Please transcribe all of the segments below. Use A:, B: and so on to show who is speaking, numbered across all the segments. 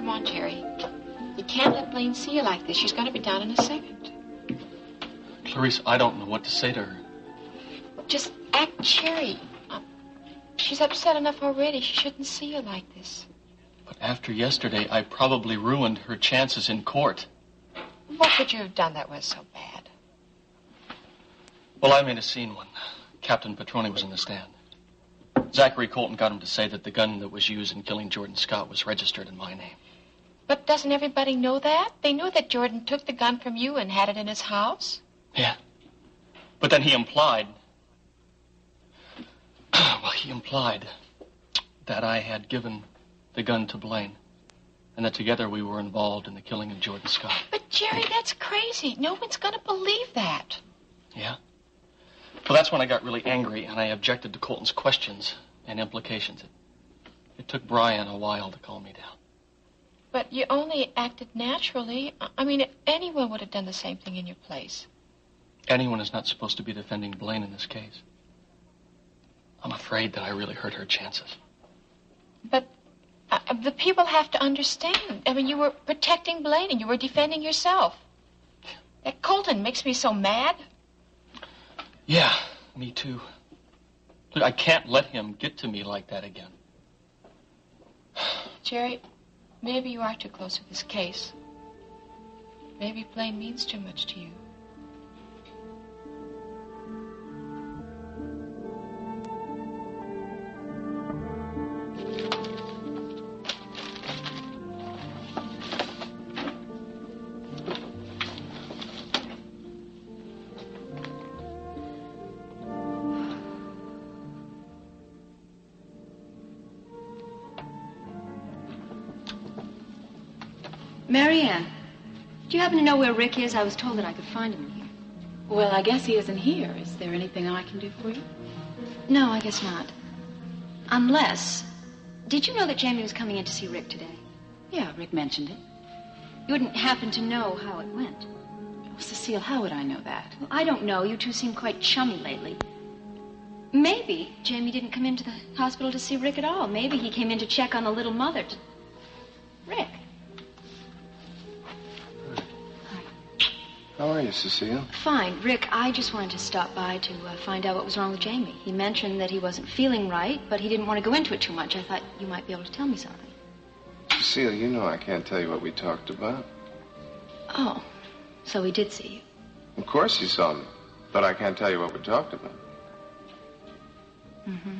A: Come on, Jerry. You can't let Blaine see you like this. She's going to be down in a second.
B: Clarice, I don't know what to say to her.
A: Just act cheery. She's upset enough already. She shouldn't see you like this.
B: But after yesterday, I probably ruined her chances in court.
A: What could you have done that was so bad?
B: Well, I made a scene when Captain Petroni was in the stand. Zachary Colton got him to say that the gun that was used in killing Jordan Scott was registered in my name.
A: But doesn't everybody know that? They knew that Jordan took the gun from you and had it in his house.
B: Yeah. But then he implied that I had given the gun to Blaine and that together we were involved in the killing of Jordan Scott.
A: But, Jerry, that's crazy. No one's going to believe that.
B: Yeah? Well, that's when I got really angry and I objected to Colton's questions and implications. It took Brian a while to calm me down.
A: But you only acted naturally. I mean, anyone would have done the same thing in your place.
B: Anyone is not supposed to be defending Blaine in this case. I'm afraid that I really hurt her chances.
A: But the people have to understand. I mean, you were protecting Blaine and you were defending yourself. That Colton makes me so mad.
B: Yeah, me too. Look, I can't let him get to me like that again.
A: Jerry, maybe you are too close with this case. Maybe Blaine means too much to you.
C: Marianne, do you happen to know where Rick is? I was told that I could find him in here.
D: Well, I guess he isn't here. Is there anything I can do for you?
C: No, I guess not. Unless... Did you know that Jamie was coming in to see Rick today?
D: Yeah, Rick mentioned it.
C: You wouldn't happen to know how it went?
D: Oh, Cecile, how would I know that?
C: Well, I don't know. You two seem quite chummy lately. Maybe Jamie didn't come into the hospital to see Rick at all. Maybe he came in to check on the little mother. Rick.
E: How are you, Cecile?
C: Fine. Rick, I just wanted to stop by to find out what was wrong with Jamie. He mentioned that he wasn't feeling right, but he didn't want to go into it too much. I thought you might be able to tell me something.
E: Cecile, you know I can't tell you what we talked about.
C: Oh, so he did see you.
E: Of course he saw me, but I can't tell you what we talked about.
C: Mm-hmm.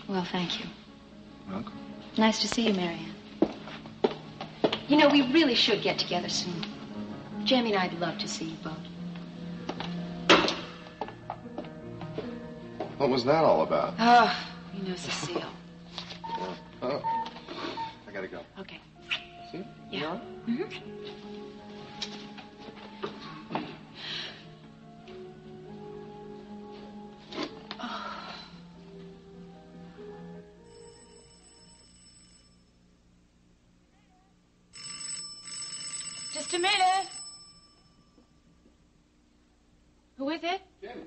C: Well, thank you.
E: Welcome.
C: Nice to see you, Marianne. You know, we really should get together soon. Jamie and I'd love to see you both.
E: What was that all about?
D: Oh, you know, Cecile.
E: Oh, I gotta go.
D: Okay.
E: See?
D: Yeah.
E: You all right?
D: Mm-hmm. Just a minute. Who is it?
E: Jamie.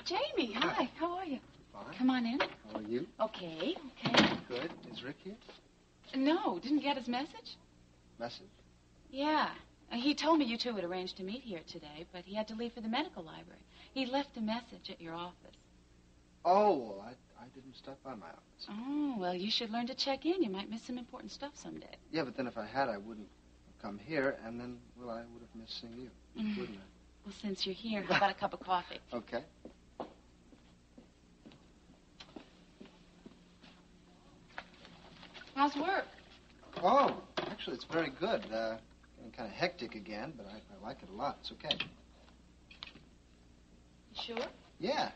D: Jamie, hi. How are you?
E: Fine.
D: Come on in.
E: How are you?
D: Okay.
E: Good. Is Rick here?
D: No, didn't get his message?
E: Message?
D: Yeah. He told me you two had arranged to meet here today, but he had to leave for the medical library. He left a message at your office.
E: Oh, well, I didn't stop by my office.
D: Oh, well, you should learn to check in. You might miss some important stuff someday.
E: Yeah, but then if I had, I wouldn't have come here, and then, well, I would have missed seeing you, wouldn't I?
D: Well, since you're here, how about a cup of coffee?
E: Okay.
D: How's work?
E: Oh, actually, it's very good. Getting kind of hectic again, but I like it a lot. It's okay.
D: You sure?
E: Yeah.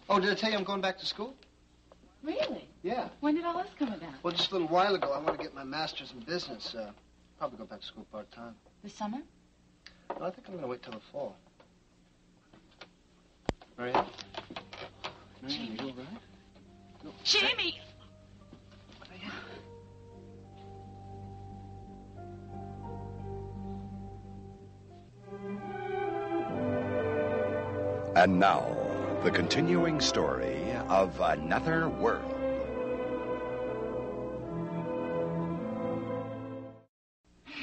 E: Oh, did I tell you I'm going back to school?
D: Really?
E: Yeah.
D: When did all this come about?
E: Well, just a little while ago, I want to get my master's in business. Probably go back to school part-time.
D: This summer?
E: Well, I think I'm going to wait till the fall. Marianne? Marianne, are you all right? No.
D: Jamie!
F: And now, The continuing story of Another World.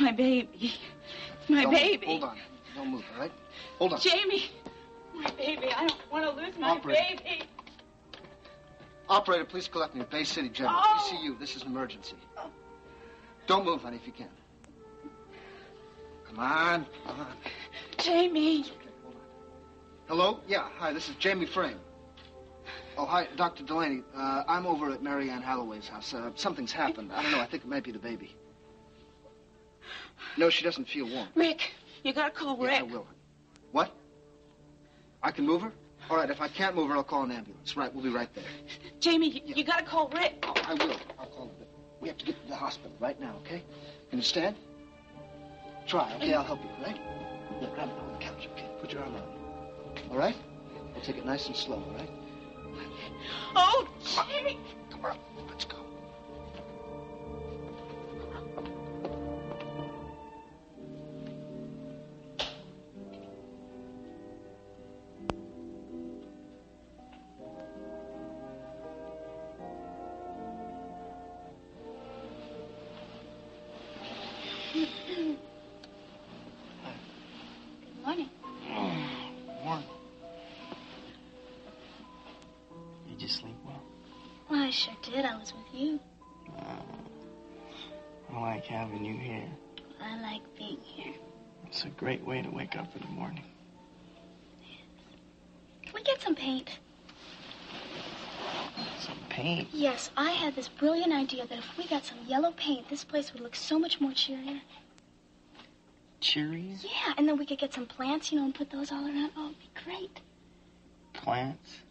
D: My baby. My baby.
E: Hold on. Don't move, all right? Hold on.
D: Jamie. My baby. I don't want to lose my baby.
E: Operator, please collect me at Bay City General.
D: Oh.
E: ECU. This is an emergency. Don't move, honey, if you can. Come on. Come on.
D: Jamie.
E: Okay, hold on. Hello? Yeah, hi, this is Jamie Frame. Oh, hi, Dr. Delaney. I'm over at Marianne Holloway's house. Something's happened. I don't know. I think it might be the baby. No, she doesn't feel warm.
D: Rick. You got to call Rick.
E: Yeah, I will. What? I can move her? All right, if I can't move her, I'll call an ambulance. Right, we'll be right there.
D: Jamie, you got to call Rick.
E: Oh, I will. I'll call him. We have to get to the hospital right now, okay? Can you stand? Try, okay? I'll help you, all right? Yeah, grab it on the couch, okay? Put your arm around me. All right? We'll take it nice and slow, all right?
D: Oh, Jamie.
E: Come on, let's go.
C: Good morning.
B: Morning. Did you sleep well?
C: Well, I sure did. I was with you.
B: I like having you here.
C: I like being here.
B: It's a great way to wake up in the morning.
C: Can we get some paint?
B: Some paint?
C: Yes, I had this brilliant idea that if we got some yellow paint, this place would look so much more cheerier.
B: Cheery?
C: Yeah, and then we could get some plants, and put those all around. Oh, it'd be great.
B: Plants?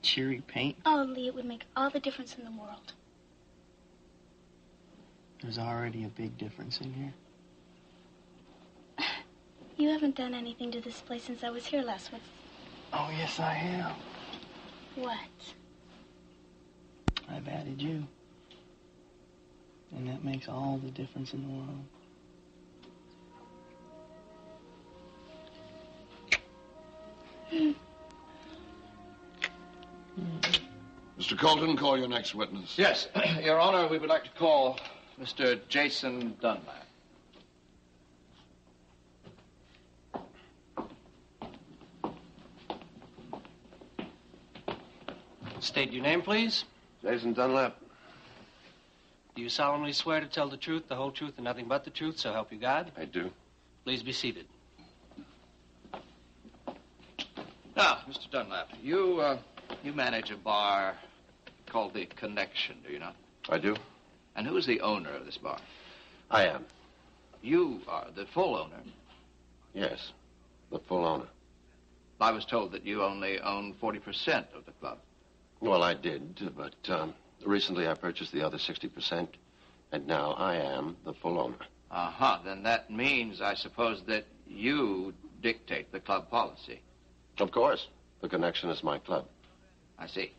B: Cheery paint?
C: Oh, Lee, it would make all the difference in the world.
B: There's already a big difference in here.
C: You haven't done anything to this place since I was here last week.
B: Oh, yes, I have.
C: What?
B: I've added you. And that makes all the difference in the world.
G: Mr. Colton, call your next witness.
H: Yes, Your Honor, we would like to call Mr. Jason Dunlap.
B: State your name, please.
G: Jason Dunlap.
B: Do you solemnly swear to tell the truth, the whole truth, and nothing but the truth, so help you God?
G: I do.
B: Please be seated.
H: Now, Mr. Dunlap, you manage a bar called The Connection, do you not?
G: I do.
H: And who is the owner of this bar?
G: I am.
H: You are the full owner.
G: Yes, the full owner.
H: I was told that you only own 40% of the club.
G: Well, I did, but recently I purchased the other 60%, and now I am the full owner.
H: Uh-huh. Then that means, I suppose, that you dictate the club policy.
G: Of course. The Connection is my club.
H: I see.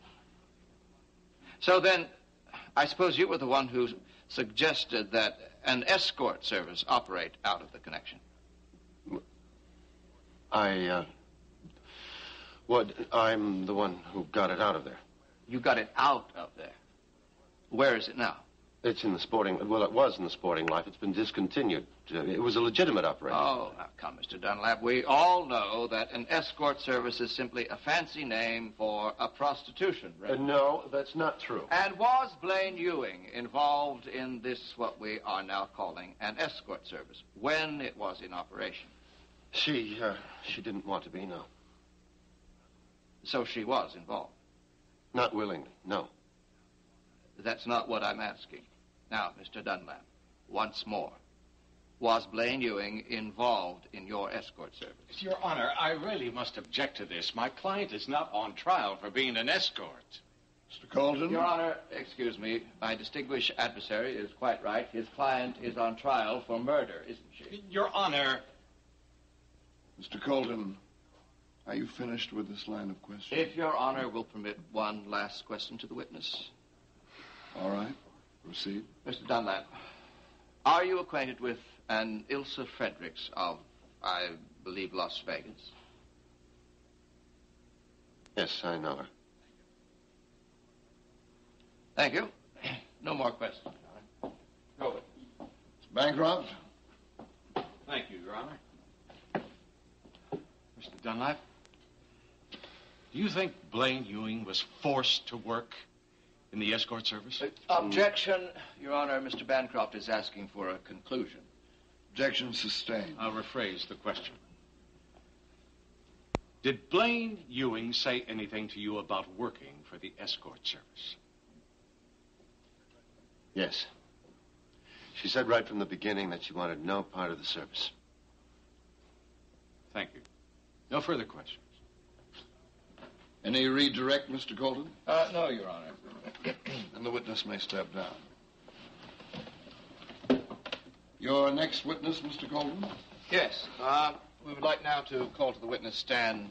H: So then, I suppose you were the one who suggested that an escort service operate out of the Connection.
G: I'm the one who got it out of there.
H: You got it out of there. Where is it now?
G: It's in the sporting... Well, it was in the sporting life. It's been discontinued. It was a legitimate operation.
H: Oh, now come, Mr. Dunlap. We all know that an escort service is simply a fancy name for a prostitution ring.
G: No, that's not true.
H: And was Blaine Ewing involved in this, what we are now calling an escort service, when it was in operation?
G: She didn't want to be, no.
H: So she was involved?
G: Not willingly, no.
H: That's not what I'm asking. Now, Mr. Dunlap, once more, was Blaine Ewing involved in your escort service?
I: Your Honor, I really must object to this. My client is not on trial for being an escort.
G: Mr. Colton?
H: Your Honor, excuse me, my distinguished adversary is quite right. His client is on trial for murder, isn't she?
I: Your Honor...
G: Mr. Colton, are you finished with this line of questioning?
H: If Your Honor will permit one last question to the witness.
G: All right. Proceed.
H: Mr. Dunlap, are you acquainted with an Ilsa Fredericks of, I believe, Las Vegas?
G: Yes, I know her.
H: Thank you. No more questions, Your Honor. Go.
J: Bancroft?
I: Thank you, Your Honor. Mr. Dunlap, do you think Blaine Ewing was forced to work in the escort service?
H: Objection, Your Honor. Mr. Bancroft is asking for a conclusion.
J: Objection sustained.
I: I'll rephrase the question. Did Blaine Ewing say anything to you about working for the escort service?
G: Yes. She said right from the beginning that she wanted no part of the service.
I: Thank you. No further questions.
J: Any redirect, Mr. Colton?
H: No, Your Honor.
J: And the witness may step down. Your next witness, Mr. Colton?
H: Yes. We would like now to call to the witness stand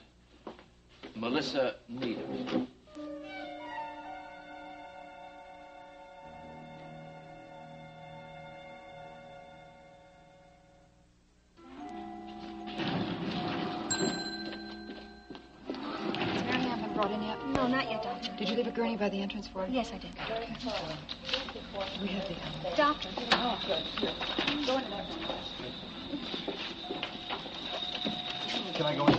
H: Melissa Needham.
C: No, not yet, Doctor.
K: Did you leave a gurney by the entrance for her?
C: Yes, I did.
K: Okay. We have the...
C: Doctor.
K: Oh, good. Go in.
B: Can I go in?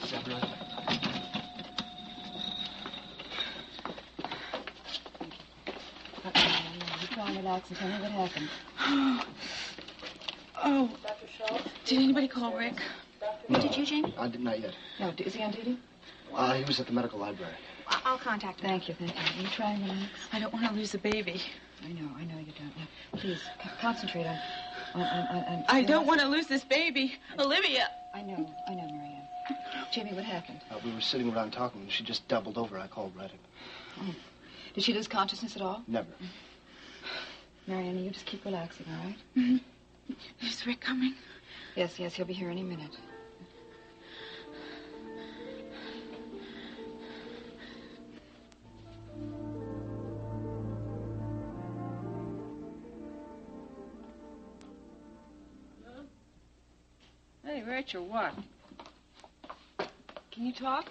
B: Zachary?
K: You try and relax and tell me what happened.
D: Oh. Did anybody call Rick?
E: No.
C: Did you, Jamie?
E: Not yet.
K: No, is he on duty?
E: He was at the medical library.
C: I'll contact him.
K: Thank you. You try and relax.
D: I don't want to lose the baby.
K: I know you don't. Now, please, concentrate on...
D: I don't want to lose this baby. Olivia.
K: I know, Marianne. Jamie, what happened?
E: We were sitting around talking, and she just doubled over. I called right in.
K: Oh. Did she lose consciousness at all?
E: Never.
K: Marianne, you just keep relaxing, all right?
D: Mm-hmm. Is Rick coming?
K: Yes, he'll be here any minute.
L: Hey, Rich, or what?
M: Can you talk?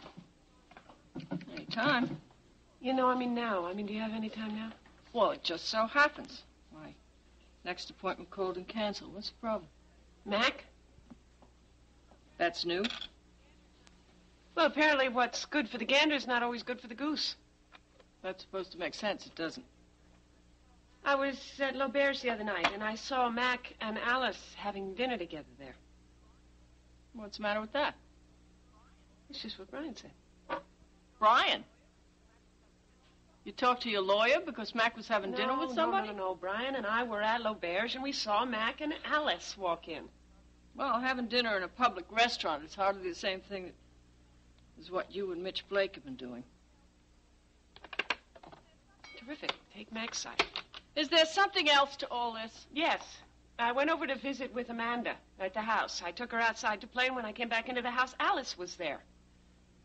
L: Any time.
M: Now. Do you have any time now?
L: Well, it just so happens. My next appointment called and canceled. What's the problem?
M: Mac?
L: That's new?
M: Well, apparently what's good for the gander is not always good for the goose.
L: That's supposed to make sense. It doesn't.
M: I was at Laubert's the other night, and I saw Mac and Alice having dinner together there.
L: What's the matter with that?
M: It's just what Brian said.
L: Brian? You talked to your lawyer because Mac was having dinner with somebody?
M: No. Brian and I were at Laubert's, and we saw Mac and Alice walk in.
L: Well, having dinner in a public restaurant is hardly the same thing as what you and Mitch Blake have been doing.
M: Terrific. Take Mac's side.
L: Is there something else to all this?
M: Yes. I went over to visit with Amanda at the house. I took her outside to play, and when I came back into the house, Alice was there.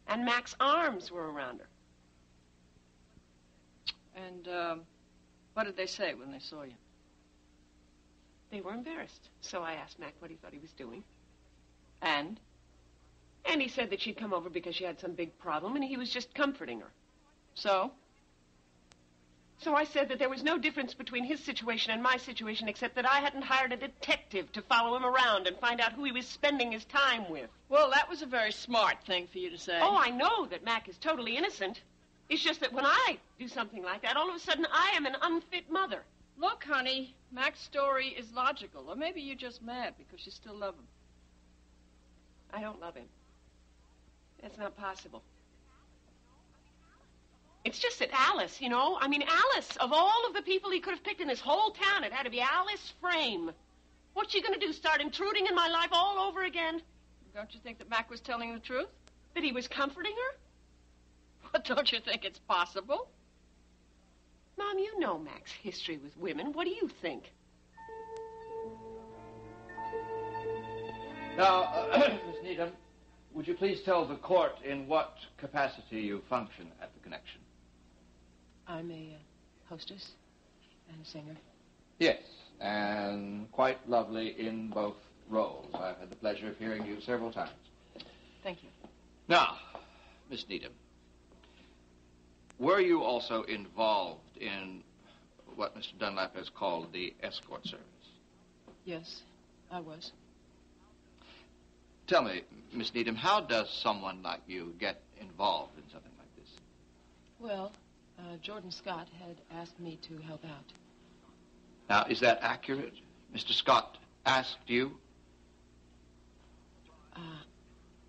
M: And Mac's arms were around her.
L: And, what did they say when they saw you?
M: They were embarrassed. So I asked Mac what he thought he was doing.
L: And?
M: And he said that she'd come over because she had some big problem, and he was just comforting her.
L: So?
M: So I said that there was no difference between his situation and my situation, except that I hadn't hired a detective to follow him around and find out who he was spending his time with.
L: Well, that was a very smart thing for you to say.
M: Oh, I know that Mac is totally innocent. It's just that when I do something like that, all of a sudden I am an unfit mother.
L: Look, honey, Mac's story is logical. Or maybe you're just mad because you still love him.
M: I don't love him. That's not possible. It's just that Alice, Alice, of all of the people he could have picked in this whole town, it had to be Alice Frame. What's she going to do, start intruding in my life all over again?
L: Don't you think that Mac was telling the truth?
M: That he was comforting her?
L: But don't you think it's possible?
M: Mom, you know Mac's history with women. What do you think?
H: Now, Miss Needham, would you please tell the court in what capacity you function at the Connection?
M: I'm a hostess and a singer.
H: Yes, and quite lovely in both roles. I've had the pleasure of hearing you several times.
M: Thank you.
H: Now, Miss Needham, were you also involved in what Mr. Dunlap has called the escort service?
L: Yes, I was.
H: Tell me, Miss Needham, how does someone like you get involved in something like this?
L: Well, Jordan Scott had asked me to help out.
H: Now, is that accurate? Mr. Scott asked you?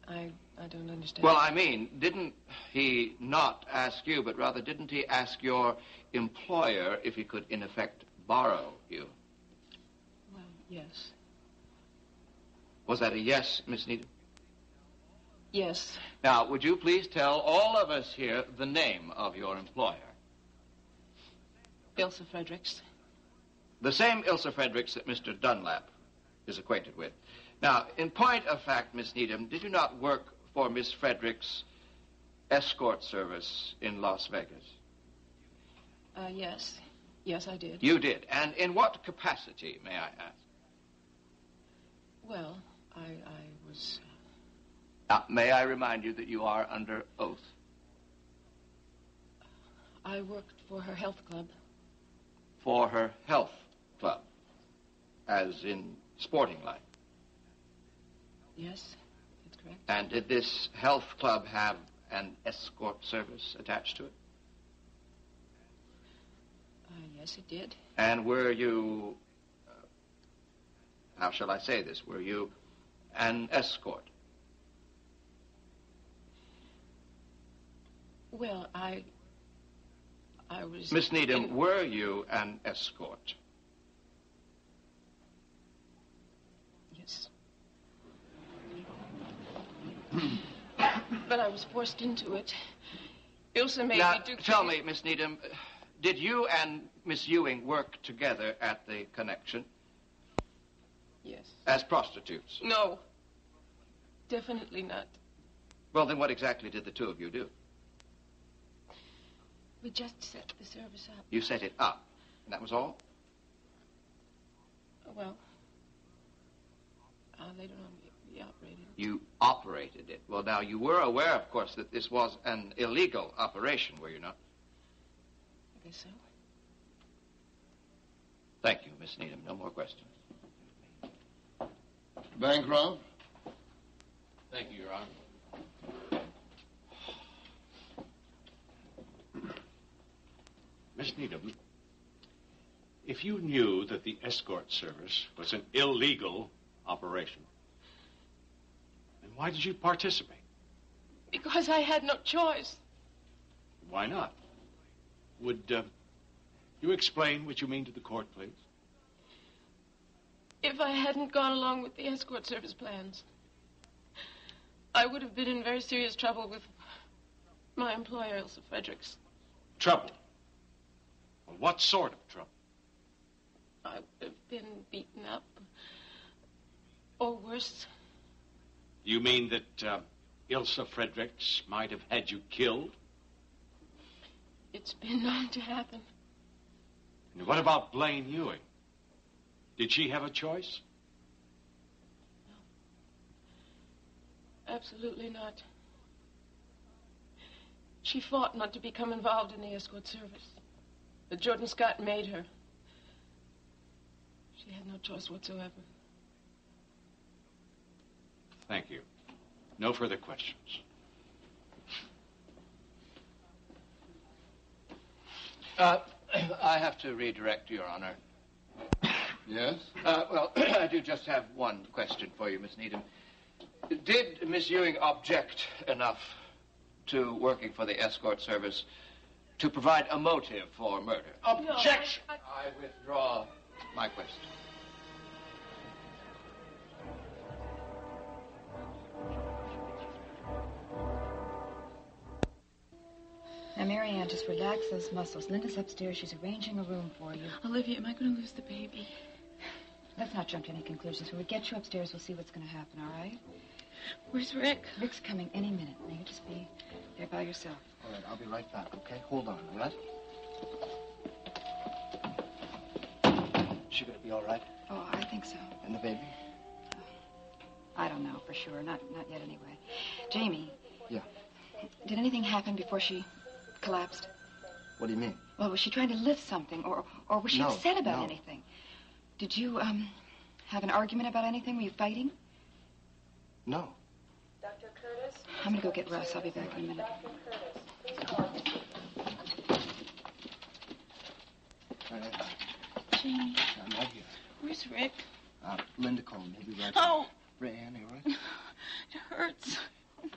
L: I don't understand.
H: Well, I mean, didn't he not ask you, but rather didn't he ask your employer if he could, in effect, borrow you?
L: Well, yes.
H: Was that a yes, Miss Needham?
L: Yes.
H: Now, would you please tell all of us here the name of your employer?
L: Ilsa Fredericks.
H: The same Ilsa Fredericks that Mr. Dunlap is acquainted with. Now, in point of fact, Miss Needham, did you not work for Miss Fredericks' escort service in Las Vegas?
L: Yes. Yes, I did.
H: You did. And in what capacity, may I ask?
L: Well, I was...
H: Now, may I remind you that you are under oath?
L: I worked for her health club.
H: For her health club, as in sporting life?
L: Yes, that's correct.
H: And did this health club have an escort service attached to it?
L: Yes, it did.
H: And were you, how shall I say this, were you an escort?
L: Well, I was...
H: Miss Needham, were you an escort?
L: Yes. But I was forced into it. Ilsa made me do...
H: Tell me, Miss Needham, did you and Miss Ewing work together at the Connection?
L: Yes.
H: As prostitutes?
L: No. Definitely not.
H: Well, then what exactly did the two of you do?
L: We just set the service up.
H: You set it up, and that was all?
L: Well, later on we operated.
H: You operated it. Well, now, you were aware, of course, that this was an illegal operation, were you not?
L: I guess so.
H: Thank you, Miss Needham. No more questions.
J: Bancroft?
I: Thank you, Your Honor. Miss Needham, if you knew that the escort service was an illegal operation, then why did you participate?
L: Because I had no choice.
I: Why not? Would you explain what you mean to the court, please?
L: If I hadn't gone along with the escort service plans, I would have been in very serious trouble with my employer, Ilsa Fredericks.
I: Trouble? Well, what sort of trouble?
L: I would have been beaten up. Or worse.
I: You mean that Ilsa Fredericks might have had you killed?
L: It's been known to happen.
I: And what about Blaine Ewing? Did she have a choice?
L: No. Absolutely not. She fought not to become involved in the escort service. But Jordan Scott made her. She had no choice whatsoever.
I: Thank you. No further questions.
H: I have to redirect, Your Honor.
J: Yes?
H: Well, I do just have one question for you, Miss Needham. Did Miss Ewing object enough to working for the escort service to provide a motive for murder? Objection! No, I withdraw my question.
K: Now, Marianne, just relax those muscles. Linda's upstairs. She's arranging a room for you.
D: Olivia, am I going to lose the baby?
K: Let's not jump to any conclusions. When we get you upstairs, we'll see what's going to happen, all right?
D: Where's Rick?
K: Rick's coming any minute. Now, you just be there by yourself.
E: All right, I'll be right back, okay? Hold on, all right? She gonna be all right?
K: Oh, I think so.
E: And the baby?
K: I don't know for sure. Not yet, anyway. Jamie.
E: Yeah.
K: Did anything happen before she collapsed?
E: What do you mean?
K: Well, was she trying to lift something, or was she upset about anything? Did you, have an argument about anything? Were you fighting?
E: No.
K: Dr. Curtis? I'm going to go get Russ. I'll be back in a minute.
E: Dr. Curtis, please call.
L: Jamie.
E: I'm right here.
L: Where's Rick?
E: Linda called me. He'll be right
L: Oh.
E: back. Marianne, you all right?
L: It hurts.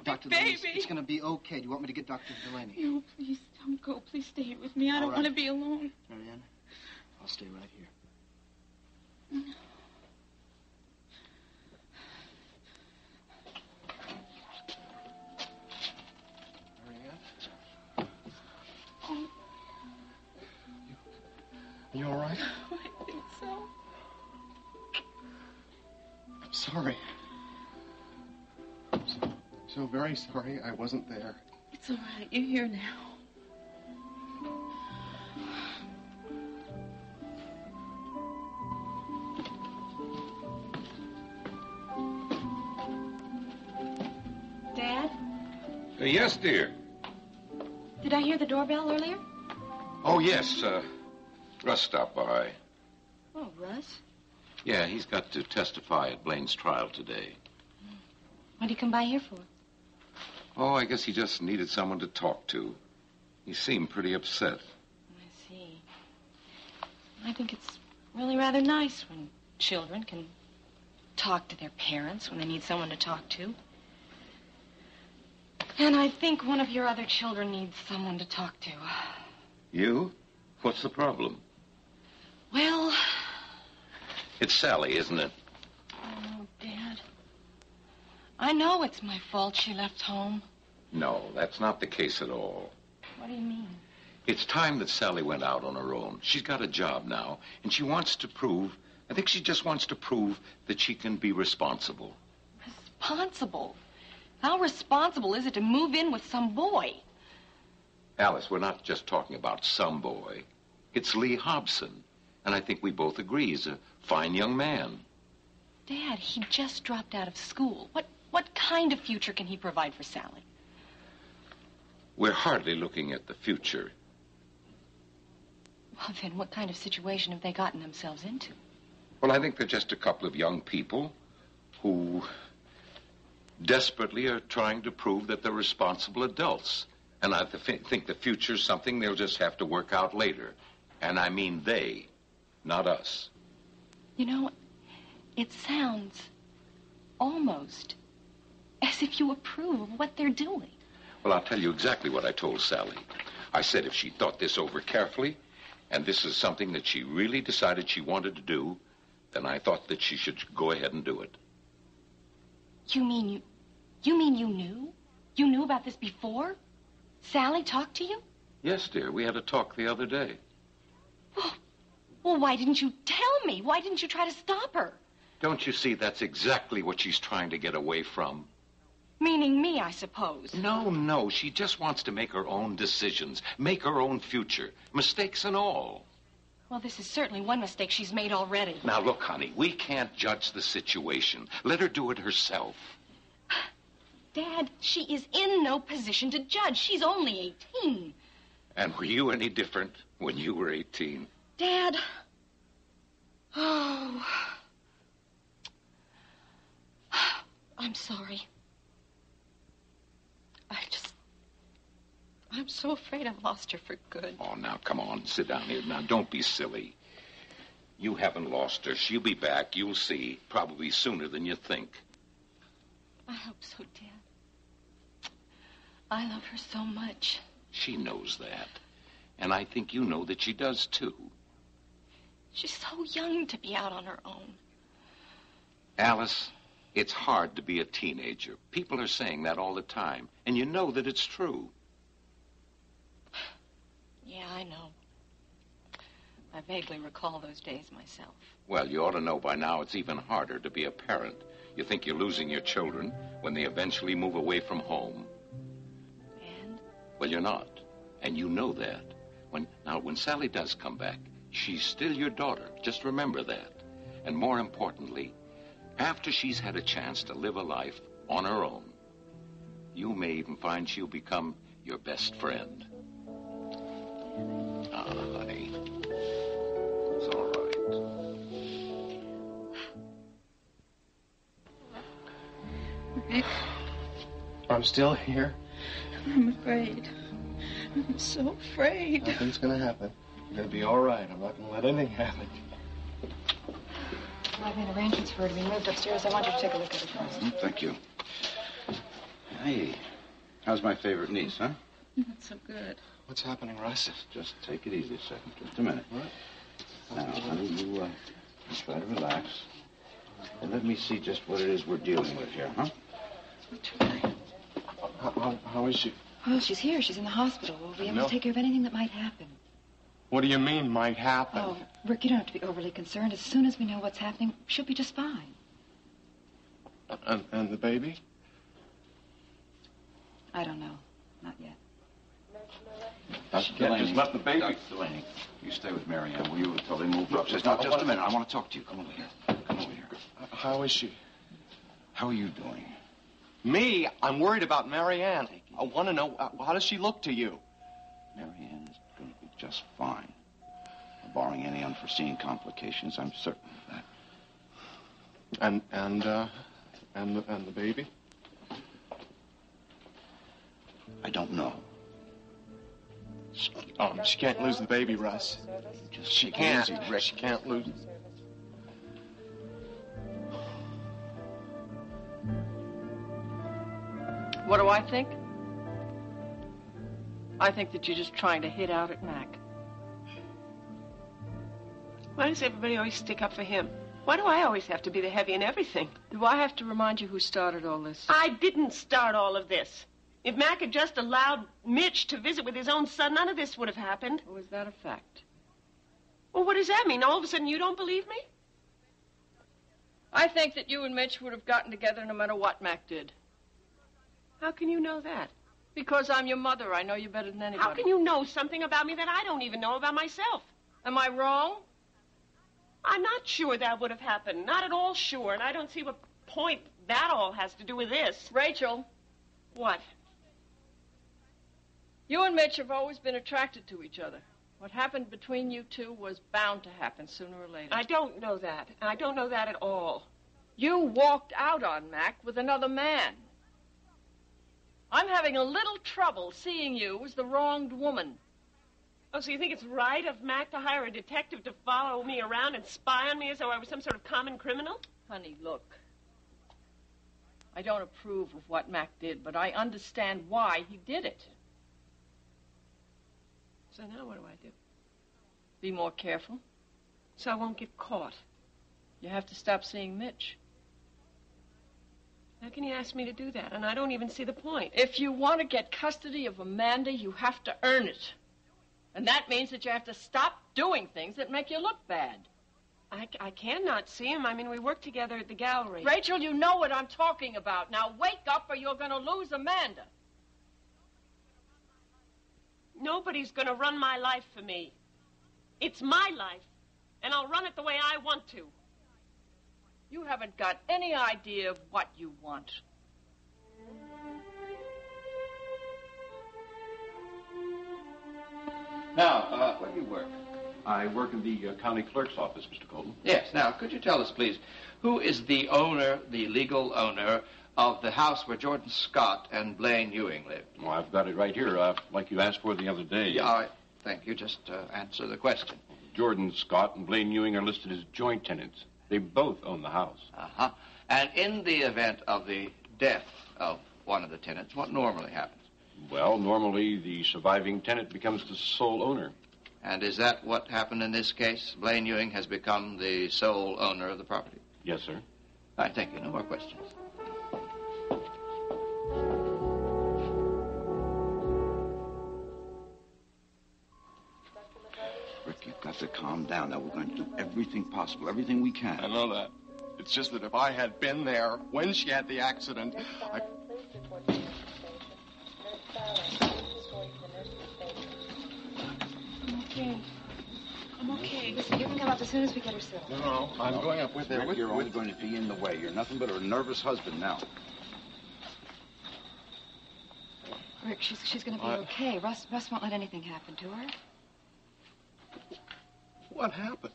E: Dr.
L: Baby.
E: Delaney, it's going to be okay. Do you want me to get Dr. Delaney?
L: No, please don't go. Please stay here with me. I don't want to be alone.
E: Marianne, I'll stay right here. Marianne?
L: Oh.
E: You all right?
L: I think so.
N: I'm sorry. I'm so very sorry I wasn't there.
L: It's all right. You're here now.
C: Dad?
O: Yes, dear.
C: Did I hear the doorbell earlier?
O: Oh, yes. Russ stopped by.
C: Oh, Russ?
O: Yeah, he's got to testify at Blaine's trial today.
C: What'd he come by here for?
O: Oh, I guess he just needed someone to talk to. He seemed pretty upset.
C: I see. I think it's really rather nice when children can talk to their parents when they need someone to talk to. And I think one of your other children needs someone to talk to.
O: You? What's the problem?
C: Well...
O: It's Sally, isn't it?
C: Oh, Dad. I know it's my fault she left home.
O: No, that's not the case at all.
C: What do you mean?
O: It's time that Sally went out on her own. She's got a job now, and she wants to prove... I think she just wants to prove that she can be responsible.
C: Responsible? How responsible is it to move in with some boy?
O: Alice, we're not just talking about some boy. It's Lee Hobson. And I think we both agree he's a fine young man.
C: Dad, he just dropped out of school. What kind of future can he provide for Sally?
O: We're hardly looking at the future.
C: Well, then what kind of situation have they gotten themselves into?
O: Well, I think they're just a couple of young people who desperately are trying to prove that they're responsible adults. And I think the future's something they'll just have to work out later. And I mean they, not us.
C: You know, it sounds almost as if you approve of what they're doing.
O: Well, I'll tell you exactly what I told Sally. I said if she thought this over carefully, and this is something that she really decided she wanted to do, then I thought that she should go ahead and do it.
C: You mean you knew? You knew about this before? Sally talked to you?
O: Yes, dear. We had a talk the other day.
C: Well, why didn't you tell me? Why didn't you try to stop her?
O: Don't you see that's exactly what she's trying to get away from?
C: Meaning me, I suppose.
O: No. She just wants to make her own decisions, make her own future, mistakes and all.
C: Well, this is certainly one mistake she's made already.
O: Now, look, honey, we can't judge the situation. Let her do it herself.
C: Dad, she is in no position to judge. She's only 18.
O: And were you any different when you were 18?
C: Dad. Oh. I'm sorry. I'm so afraid I've lost her for good.
O: Oh, now, come on. Sit down here. Now, don't be silly. You haven't lost her. She'll be back. You'll see. Probably sooner than you think.
C: I hope so, Dad. I love her so much.
O: She knows that. And I think you know that she does, too.
C: She's so young to be out on her own.
O: Alice, it's hard to be a teenager. People are saying that all the time. And you know that it's true.
C: Yeah, I know. I vaguely recall those days myself.
O: Well, you ought to know by now it's even harder to be a parent. You think you're losing your children when they eventually move away from home.
C: And?
O: Well, you're not. And you know that. When Sally does come back, she's still your daughter. Just remember that. And more importantly, after she's had a chance to live a life on her own, You may even find she'll become your best friend. Ah, honey. It's all right.
N: I'm still here.
L: I'm afraid. I'm so afraid.
N: Nothing's gonna happen. You're gonna be all right. I'm not gonna let anything happen.
K: I've made arrangements for her to be moved upstairs. I want you to take a look at her first.
P: Thank you. Hey, how's my favorite niece, huh?
L: That's so good.
N: What's happening, Russ?
P: Just take it easy a second. Just a minute. What? Now, honey, you try to relax. And let me see just what it is we're dealing with here, huh?
N: How is she?
K: Oh, she's here. She's in the hospital. We'll be able to take care of anything that might happen.
N: What do you mean, might happen?
K: Oh, Rick, you don't have to be overly concerned. As soon as we know what's happening, she'll be just fine.
N: And the baby?
K: I don't know. Not yet.
P: Dr. Delaney, just left the baby. Dr. Delaney, you stay with Marianne, will you, until they move upstairs? Now, just a minute. I want to talk to you. Come over here. Come over here.
N: How is she?
P: How are you doing?
N: Me? I'm worried about Marianne. I want to know, how does she look to you?
P: Marianne is going to be just fine. Barring any unforeseen complications, I'm certain of that.
N: And the baby?
P: I don't know.
N: She can't lose the baby, Russ. She can't. Rick. She can't lose it.
Q: What do I think? I think that you're just trying to hit out at Mac.
M: Why does everybody always stick up for him? Why do I always have to be the heavy in everything?
Q: Do I have to remind you who started all this?
M: I didn't start all of this. If Mac had just allowed Mitch to visit with his own son, none of this would have happened.
Q: Or is that a fact?
M: Well, what does that mean? All of a sudden you don't believe me?
Q: I think that you and Mitch would have gotten together no matter what Mac did.
M: How can you know that?
Q: Because I'm your mother. I know you better than anybody.
M: How can you know something about me that I don't even know about myself?
Q: Am I wrong?
M: I'm not sure that would have happened. Not at all sure. And I don't see what point that all has to do with this.
Q: Rachel.
M: What?
Q: You and Mitch have always been attracted to each other. What happened between you two was bound to happen sooner or later.
M: I don't know that. I don't know that at all.
Q: You walked out on Mac with another man. I'm having a little trouble seeing you as the wronged woman.
M: Oh, so you think it's right of Mac to hire a detective to follow me around and spy on me as though I was some sort of common criminal?
Q: Honey, look. I don't approve of what Mac did, but I understand why he did it.
M: So now what do I do?
Q: Be more careful.
M: So I won't get caught.
Q: You have to stop seeing Mitch.
M: How can you ask me to do that? And I don't even see the point.
Q: If you want to get custody of Amanda, you have to earn it. And that means that you have to stop doing things that make you look bad.
M: I cannot see him. I mean, we work together at the gallery.
Q: Rachel, you know what I'm talking about. Now wake up or you're going to lose Amanda.
M: Nobody's going to run my life for me. It's my life, and I'll run it the way I want to.
Q: You haven't got any idea of what you want.
H: Now, where do you work?
I: I work in the county clerk's office, Mr. Colton.
H: Yes. Now, could you tell us, please, who is the owner, the legal owner, of the house where Jordan Scott and Blaine Ewing lived?
I: Oh, I've got it right here, like you asked for the other day.
H: Yeah, thank you. Just answer the question.
I: Jordan Scott and Blaine Ewing are listed as joint tenants. They both own the house.
H: Uh-huh. And in the event of the death of one of the tenants, what normally happens?
I: Well, normally the surviving tenant becomes the sole owner.
H: And is that what happened in this case? Blaine Ewing has become the sole owner of the property?
I: Yes, sir.
H: All right, thank you. No more questions.
P: Rick, you've got to calm down. Now, we're going to do everything possible, everything we can.
N: I know that. It's just that if I had been there when she had the accident,
K: I'm okay. I'm okay. Listen, you can come up as soon as we get her settled.
N: No, I'm going up with her.
P: Rick, you're only going to be in the way. You're nothing but a nervous husband now.
K: Rick. She's going to be okay. Russ won't let anything happen to her.
I: What happened?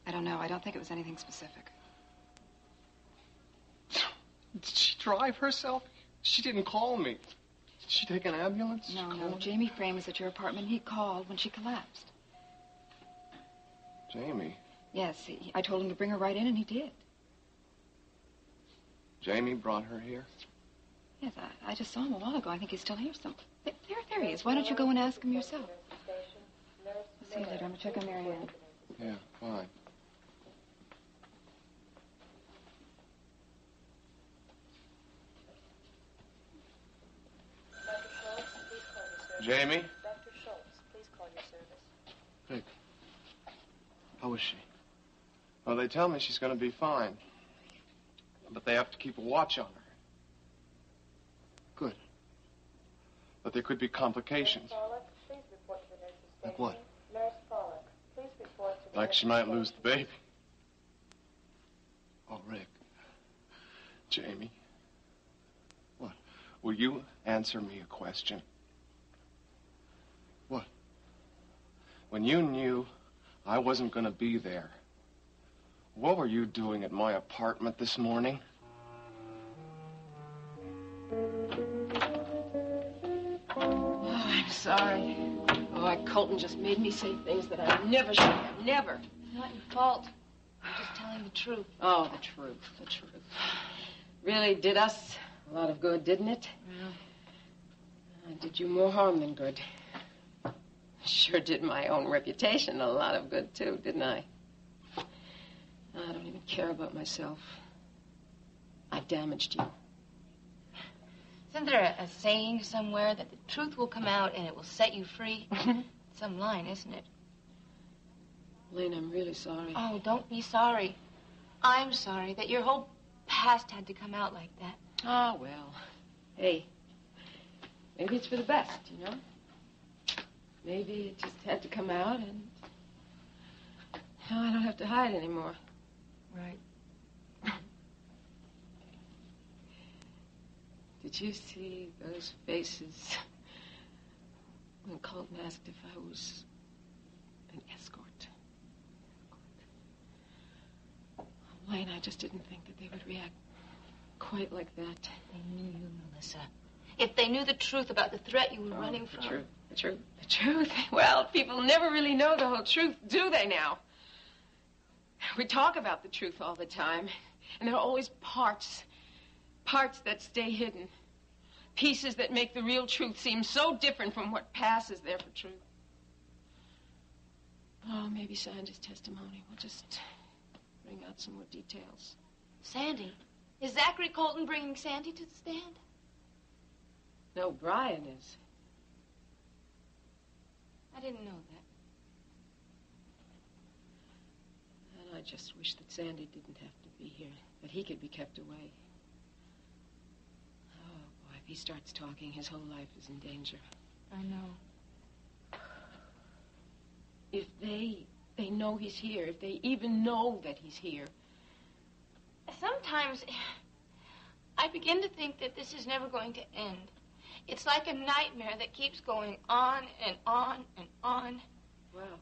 K: I don't know. I don't think it was anything specific.
I: Did she drive herself? She didn't call me. Did she take an ambulance?
K: No. Jamie Frame was at your apartment. He called when she collapsed.
I: Jamie?
K: Yes, I told him to bring her right in, and he did.
I: Jamie brought her here?
K: Yes, I just saw him a while ago. I think he's still here. There he is. Why don't you go and ask him yourself? I'll see you later. I'm going to check on Marianne.
I: Yeah, fine. Jamie?
R: Dr. Schultz, please call your service.
I: Rick, how is she? Well, they tell me she's going to be fine. But they have to keep a watch on her. Good. But there could be complications.
R: Pollock, please report to the nurse's station.
I: Like what?
R: Nurse Pollock, please report to the
I: Like she might lose the baby. Oh, Rick. Jamie. What? Will you answer me a question? What? When you knew I wasn't going to be there, what were you doing at my apartment this morning?
Q: Oh, I'm sorry. Oh, Colton just made me say things that I never should have. Never.
C: Not your fault. I'm just telling the truth.
Q: Oh, the truth. Really did us a lot of good, didn't it?
C: Well,
Q: It did you more harm than good. Sure did my own reputation a lot of good, too, didn't I? I don't even care about myself. I damaged you.
C: isn't there a saying somewhere that the truth will come out and it will set you free? Some line, isn't it?
Q: Blaine, I'm really sorry.
C: Oh, don't be sorry. I'm sorry that your whole past had to come out like that.
Q: Oh, well. Hey, maybe it's for the best, you know? Maybe it just had to come out and now I don't have to hide anymore.
C: Right.
Q: Did you see those faces when Colton asked if I was an escort? Blaine, I just didn't think that they would react quite like that.
C: They knew you, Melissa. If they knew the truth about the threat you were running from.
Q: The truth? Well, people never really know the whole truth, do they now? We talk about the truth all the time, and there are always parts that stay hidden. Pieces that make the real truth seem so different from what passes there for truth. Oh, maybe Sandy's testimony will just bring out some more details.
C: Sandy? Is Zachary Colton bringing Sandy to the stand?
Q: No, Brian is.
C: I didn't know that.
Q: And I just wish that Sandy didn't have to be here, that he could be kept away. Oh, boy, if he starts talking, his whole life is in danger.
C: I know.
Q: If they know he's here, if they even know that he's here.
C: Sometimes I begin to think that this is never going to end. It's like a nightmare that keeps going on and on and on.
Q: Well,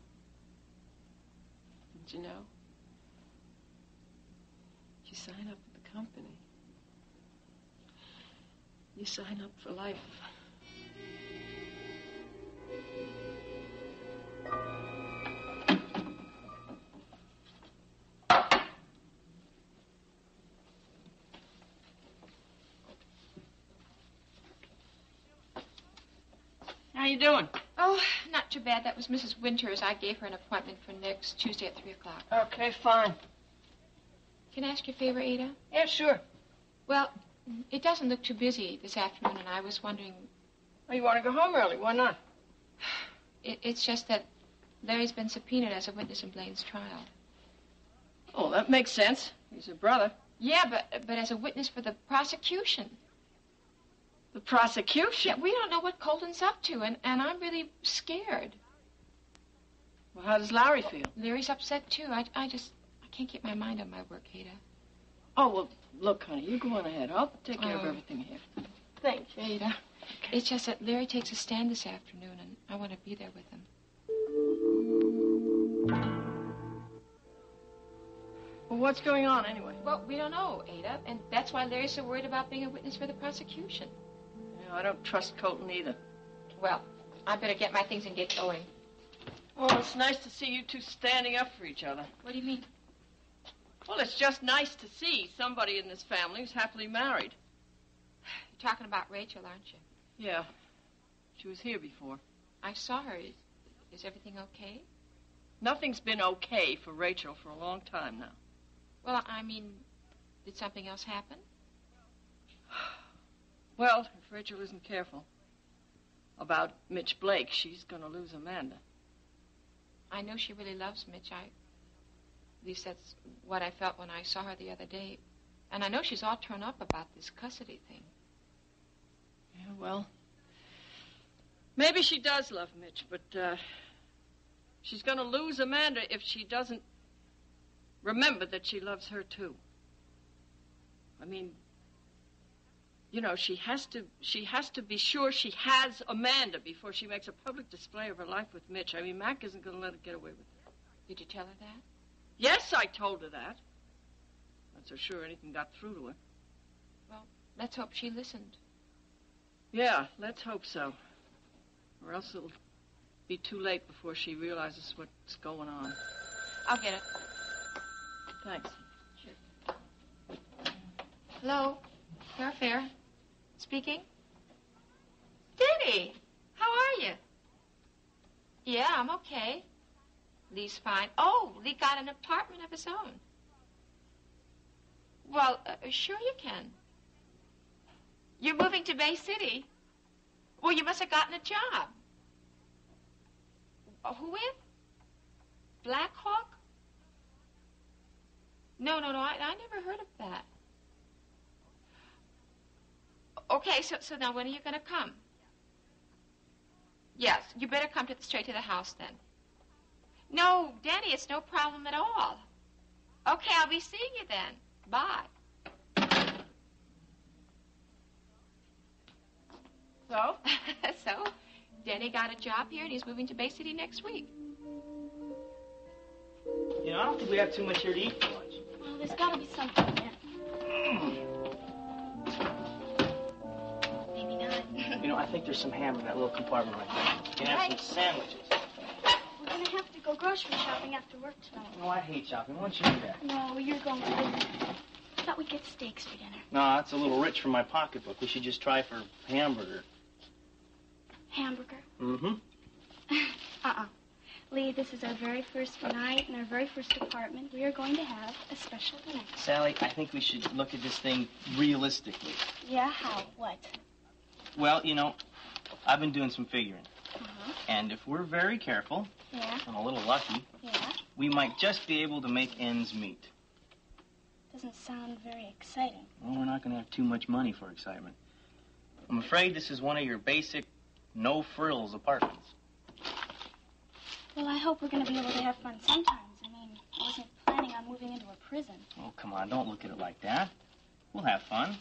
Q: did you know? You sign up for the company. You sign up for life. How you doing?
A: Oh, not too bad. That was Mrs. Winters. I gave her an appointment for next Tuesday at 3 o'clock.
Q: Okay, fine.
A: Can I ask you a favor, Ada?
Q: Yeah, sure.
A: Well, it doesn't look too busy this afternoon, and I was wondering...
Q: Oh, you want to go home early? Why not?
A: It's just that Larry's been subpoenaed as a witness in Blaine's trial.
Q: Oh, that makes sense. He's a brother.
A: Yeah, but as a witness for the prosecution.
Q: The prosecution?
A: Yeah, we don't know what Colton's up to, and I'm really scared.
Q: Well, how does Larry feel?
A: Larry's upset, too. I can't keep my mind on my work, Ada.
Q: Oh, well, look, honey, you go on ahead. I'll take care of everything here.
A: Thanks, Ada. It's just that Larry takes a stand this afternoon, and I want to be there with him.
S: Well, what's going on anyway?
A: Well, we don't know, Ada, and that's why Larry's so worried about being a witness for the prosecution.
S: You know, I don't trust Colton either.
A: Well, I better get my things and get going.
S: Oh, it's nice to see you two standing up for each other.
A: What do you mean?
S: Well, it's just nice to see somebody in this family who's happily married.
A: You're talking about Rachel, aren't you?
S: Yeah. She was here before.
A: I saw her. Is everything okay?
S: Nothing's been okay for Rachel for a long time now.
A: Well, I mean, did something else happen?
S: Well, if Rachel isn't careful about Mitch Blake, she's going to lose Amanda.
A: I know she really loves Mitch. At least that's what I felt when I saw her the other day. And I know she's all torn up about this custody thing.
S: Yeah, well, maybe she does love Mitch, but she's going to lose Amanda if she doesn't remember that she loves her too. I mean, you know, she has to be sure she has Amanda before she makes a public display of her life with Mitch. I mean, Mac isn't going to let her get away with it.
A: Did you tell her that?
S: Yes, I told her that. Not so sure anything got through to her.
A: Well, let's hope she listened.
S: Yeah, let's hope so. Or else it'll be too late before she realizes what's going on.
A: I'll get it.
S: Thanks.
A: Sure. Hello? Fair. Speaking? Denny! How are you? Yeah, I'm okay. Lee's fine. Oh, Lee got an apartment of his own. Well, sure you can. You're moving to Bay City? Well, you must have gotten a job. Who with? Blackhawk? No, I never heard of that. Okay, so now when are you going to come? Yes, you better come straight to the house then. No, Denny, it's no problem at all. Okay, I'll be seeing you then. Bye.
S: So?
A: So, Denny got a job here and he's moving to Bay City next week.
T: You know, I don't think we have too much here to eat for lunch.
U: Well, there's got to be something there. Maybe not.
T: You know, I think there's some ham in that little compartment right there. You can have some sandwiches.
U: We're going to have to go grocery shopping after work tonight.
T: No, I hate shopping. Why don't you do that?
U: No, you're going to dinner. I thought we'd get steaks for dinner.
T: No, that's a little rich for my pocketbook. We should just try for hamburger.
U: Hamburger?
T: Mm-hmm.
U: Lee, this is our very first night in our very first apartment. We are going to have a special dinner.
T: Sally, I think we should look at this thing realistically.
U: Yeah, how? What?
T: Well, you know, I've been doing some figuring.
U: Uh-huh.
T: And if we're very careful,
U: yeah,
T: and a little lucky,
U: yeah,
T: we might just be able to make ends meet.
U: Doesn't sound very exciting.
T: Well, we're not going to have too much money for excitement. I'm afraid this is one of your basic no-frills apartments.
U: Well, I hope we're going to be able to have fun sometimes. I mean, I wasn't planning on moving into a prison.
T: Oh, come on, don't look at it like that. We'll have fun.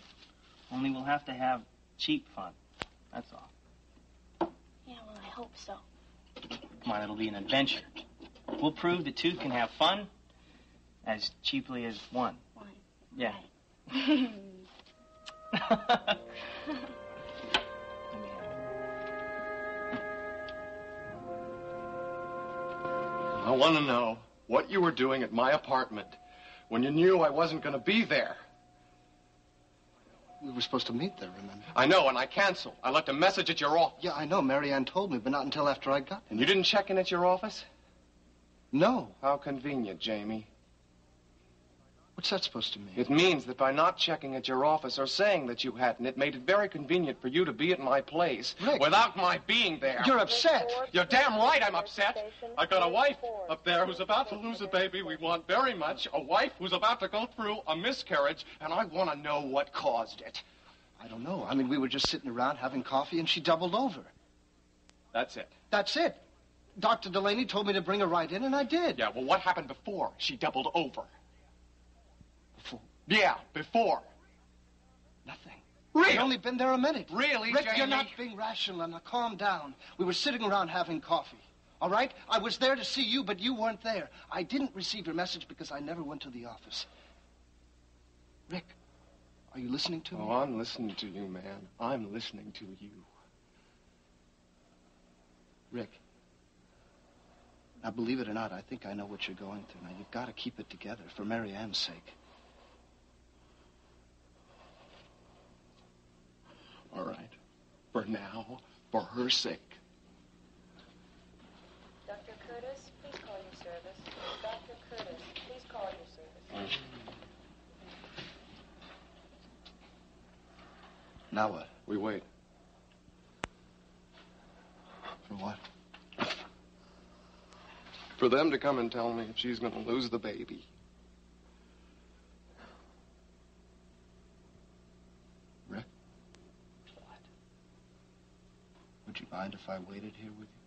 T: Only we'll have to have cheap fun. That's all.
U: Yeah, well, I hope so.
T: Come on, it'll be an adventure. We'll prove that two can have fun as cheaply as one.
U: One.
T: Yeah.
U: Right.
N: I want to know what you were doing at my apartment when you knew I wasn't going to be there.
E: We were supposed to meet there, remember?
N: I know, and I canceled. I left a message at your office.
E: Yeah, I know. Marianne told me, but not until after I got there.
N: And you didn't check in at your office?
E: No.
N: How convenient, Jamie.
E: What's that supposed to mean?
N: It means that by not checking at your office or saying that you hadn't, it made it very convenient for you to be at my place without my being there.
E: You're upset.
N: You're damn right I'm upset. I've got a wife up there who's about to lose a baby we want very much, a wife who's about to go through a miscarriage, and I want to know what caused it.
E: I don't know. I mean, we were just sitting around having coffee, and she doubled over.
N: That's it.
E: That's it. Dr. Delaney told me to bring her right in, and I did.
N: Yeah, well, what happened before she doubled over?
E: Before?
N: Yeah, before.
E: Nothing.
N: Really?
E: I've only been there a minute.
N: Really,
E: Rick,
N: Jamie?
E: you're not being rational, and now calm down. We were sitting around having coffee. All right? I was there to see you, but you weren't there. I didn't receive your message because I never went to the office. Rick, are you listening to me?
N: Oh, I'm listening to you, man. I'm listening to you.
E: Rick, now believe it or not, I think I know what you're going through. Now, you've got to keep it together for Marianne's sake.
N: All right. For now, for her sake.
R: Dr. Curtis, please call your service. Dr. Curtis, please call your service.
E: Now what?
N: We wait.
E: For what?
N: For them to come and tell me if she's going to lose the baby.
E: Rick? What? Would you mind if I waited here with you?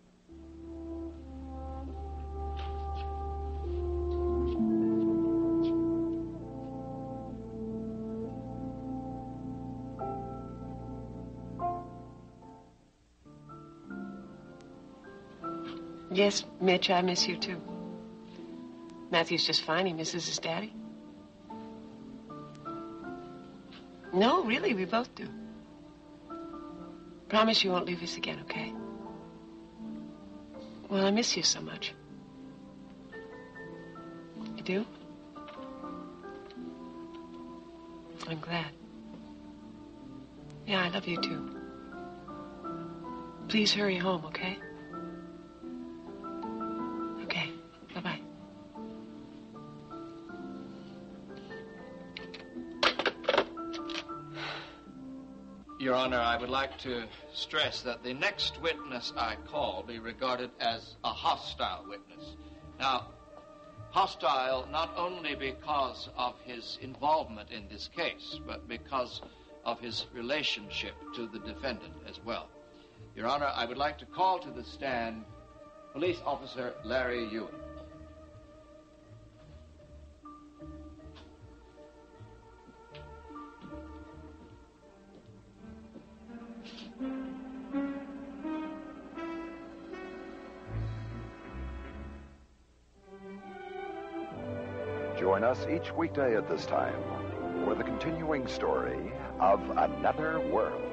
M: Yes, Mitch, I miss you, too. Matthew's just fine. He misses his daddy. No, really, we both do. Promise you won't leave us again, okay? Well, I miss you so much. You do? I'm glad. Yeah, I love you, too. Please hurry home, okay? Okay, bye-bye.
H: Your Honor, I would like to stress that the next witness I call be regarded as a hostile witness. Now, hostile not only because of his involvement in this case, but because of his relationship to the defendant as well. Your Honor, I would like to call to the stand Police Officer Larry Ewing.
F: Join us each weekday at this time for the continuing story of Another World.